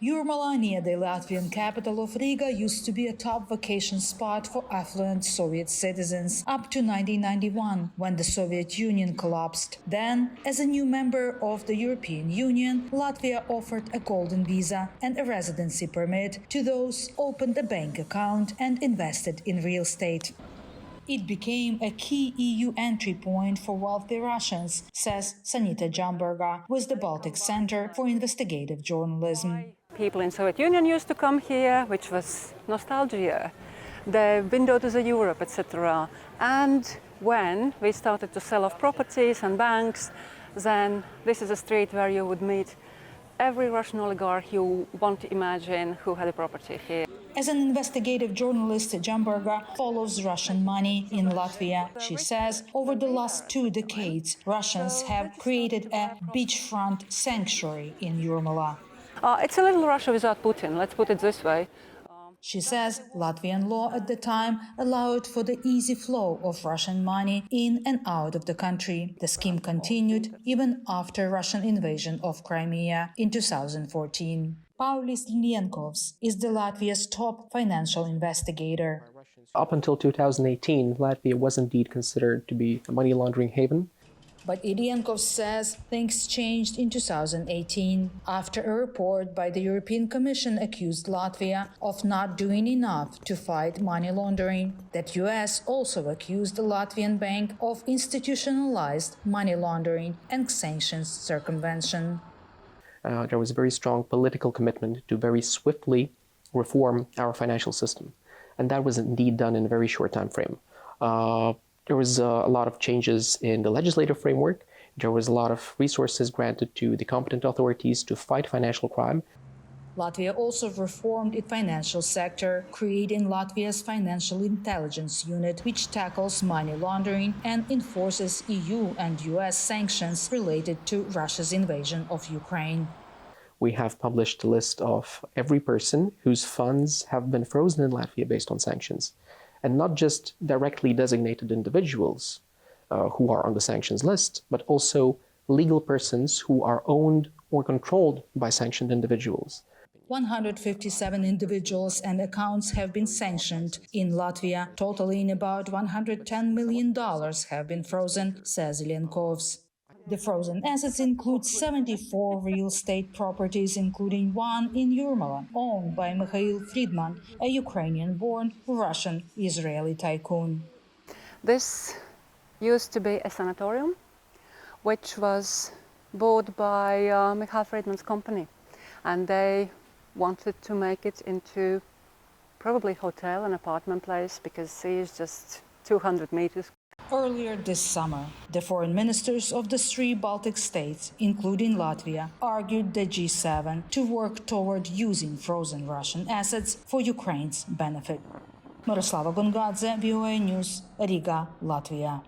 Jūrmala, near the Latvian capital of Riga, used to be a top vacation spot for affluent Soviet citizens up to 1991, when the Soviet Union collapsed. Then, as a new member of the European Union, Latvia offered a golden visa and a residency permit to those who opened a bank account and invested in real estate. It became a key EU entry point for wealthy Russians, says Sanita Jamberga with the Baltic Center for Investigative Journalism. People in Soviet Union used to come here, which was nostalgia, the window to the Europe, etc. And when we started to sell off properties and banks, then this is a street where you would meet every Russian oligarch you want to imagine who had a property here. As an investigative journalist, Jamberga follows Russian money in Latvia. She says over the last 2 decades, Russians have created a beachfront sanctuary in Jūrmala. It's a little Russia without Putin, let's put it this way. She says Latvian law at the time allowed for the easy flow of Russian money in and out of the country. The scheme continued even after Russian invasion of Crimea in 2014. Paulis Lienkovs is the Latvia's top financial investigator. Up until 2018, Latvia was indeed considered to be a money laundering haven. But Lienkovs says things changed in 2018 after a report by the European Commission accused Latvia of not doing enough to fight money laundering. That US also accused the Latvian bank of institutionalized money laundering and sanctions circumvention. There was a very strong political commitment to very swiftly reform our financial system. And that was indeed done in a very short time frame. There was a lot of changes in the legislative framework. There was a lot of resources granted to the competent authorities to fight financial crime. Latvia also reformed its financial sector, creating Latvia's Financial Intelligence Unit, which tackles money laundering and enforces EU and US sanctions related to Russia's invasion of Ukraine. We have published a list of every person whose funds have been frozen in Latvia based on sanctions, and not just directly designated individuals who are on the sanctions list, but also legal persons who are owned or controlled by sanctioned individuals. 157 individuals and accounts have been sanctioned in Latvia, totaling about $110 million have been frozen, says Lienkovs. The frozen assets include 74 real estate properties, including one in Jūrmala, owned by Mikhail Friedman, a Ukrainian-born Russian-Israeli tycoon. This used to be a sanatorium, which was bought by Mikhail Friedman's company, and they wanted to make it into probably hotel and apartment place because he is just 200 meters. Earlier this summer, the foreign ministers of the 3 Baltic states, including Latvia, argued the G7 to work toward using frozen Russian assets for Ukraine's benefit. Myroslava, Gongadza, VOANews, Riga, Latvia.